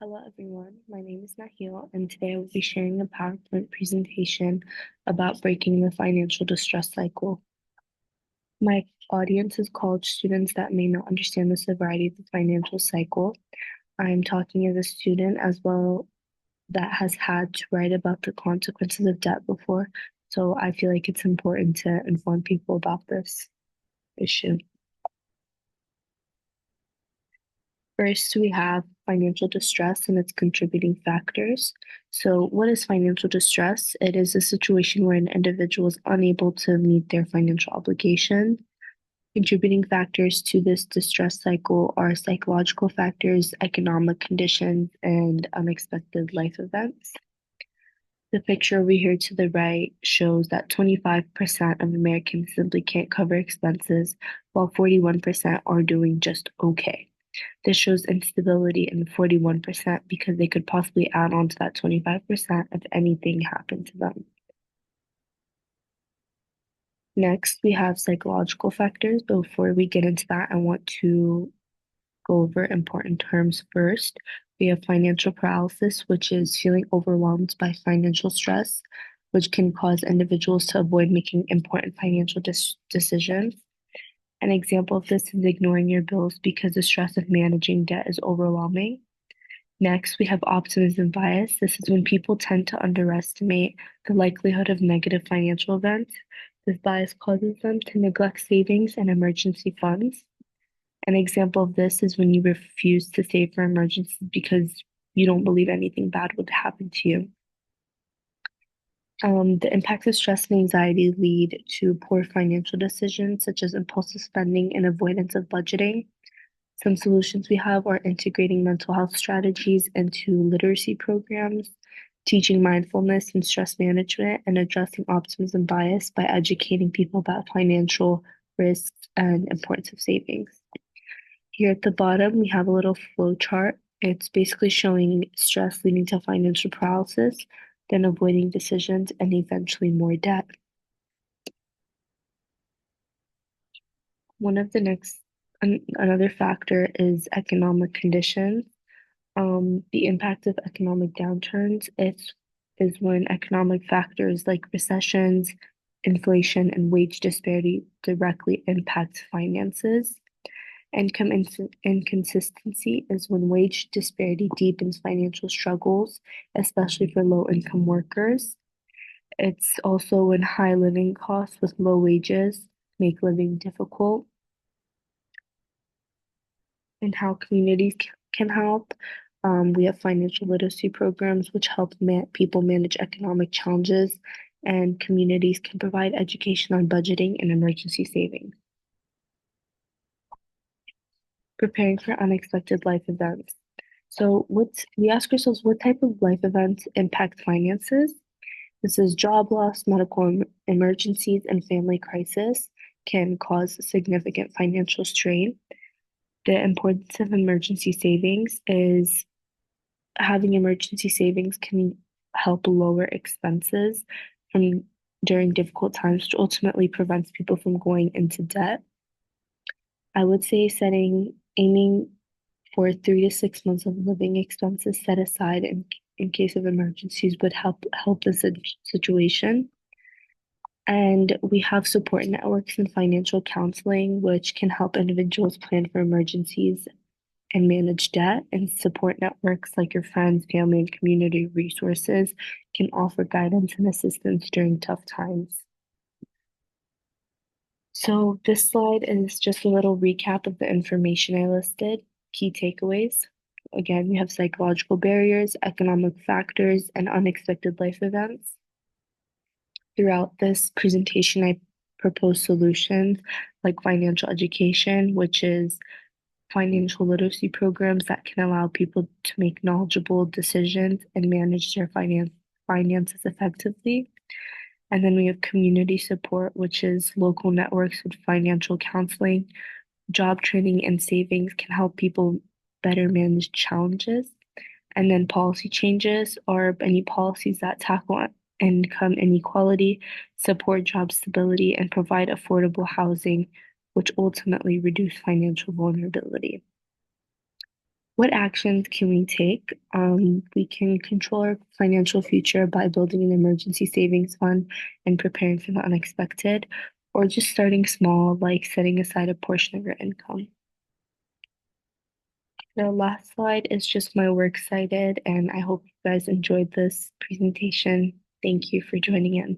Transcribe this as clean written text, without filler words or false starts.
Hello everyone, my name is Nahil and today I will be sharing a PowerPoint presentation about breaking the financial distress cycle. My audience is college students that may not understand the severity of the financial cycle. I'm talking as a student as well that has had to write about the consequences of debt before, so I feel like it's important to inform people about this issue. First, we have financial distress and its contributing factors. So, what is financial distress? It is a situation where an individual is unable to meet their financial obligation. Contributing factors to this distress cycle are psychological factors, economic conditions, and unexpected life events. The picture over here to the right shows that 25% of Americans simply can't cover expenses, while 41% are doing just okay. This shows instability in 41% because they could possibly add on to that 25% if anything happened to them. Next, we have psychological factors. But before we get into that, I want to go over important terms first. We have financial paralysis, which is feeling overwhelmed by financial stress, which can cause individuals to avoid making important financial decisions. An example of this is ignoring your bills because the stress of managing debt is overwhelming. Next, we have optimism bias. This is when people tend to underestimate the likelihood of negative financial events. This bias causes them to neglect savings and emergency funds. An example of this is when you refuse to save for emergencies because you don't believe anything bad would happen to you. The impacts of stress and anxiety lead to poor financial decisions, such as impulsive spending and avoidance of budgeting. Some solutions we have are integrating mental health strategies into literacy programs, teaching mindfulness and stress management, and addressing optimism bias by educating people about financial risks and importance of savings. Here at the bottom, we have a little flow chart. It's basically showing stress leading to financial paralysis, then avoiding decisions, and eventually more debt. One of the next, another factor is economic conditions. The impact of economic downturns is when economic factors like recessions, inflation, and wage disparity directly impact finances. Inconsistency is when wage disparity deepens financial struggles, especially for low-income workers. It's also when high living costs with low wages make living difficult, and how communities can help. We have financial literacy programs which help people manage economic challenges, and communities can provide education on budgeting and emergency savings. Preparing for unexpected life events. So, we ask ourselves what type of life events impact finances? This is job loss, medical emergencies, and family crisis can cause significant financial strain. The importance of emergency savings is having emergency savings can help lower expenses from during difficult times, which ultimately prevents people from going into debt. I would say aiming for 3 to 6 months of living expenses set aside in case of emergencies would help the situation. And we have support networks and financial counseling, which can help individuals plan for emergencies and manage debt. And support networks like your friends, family, and community resources can offer guidance and assistance during tough times. So this slide is just a little recap of the information I listed, key takeaways. Again, we have psychological barriers, economic factors, and unexpected life events. Throughout this presentation, I propose solutions like financial education, which is financial literacy programs that can allow people to make knowledgeable decisions and manage their finances effectively. And then we have community support, which is local networks with financial counseling, job training, and savings can help people better manage challenges. And then policy changes are any policies that tackle income inequality, support job stability, and provide affordable housing, which ultimately reduce financial vulnerability. What actions can we take? We can control our financial future by building an emergency savings fund and preparing for the unexpected, or just starting small, like setting aside a portion of your income. The last slide is just my works cited, and I hope you guys enjoyed this presentation. Thank you for joining in.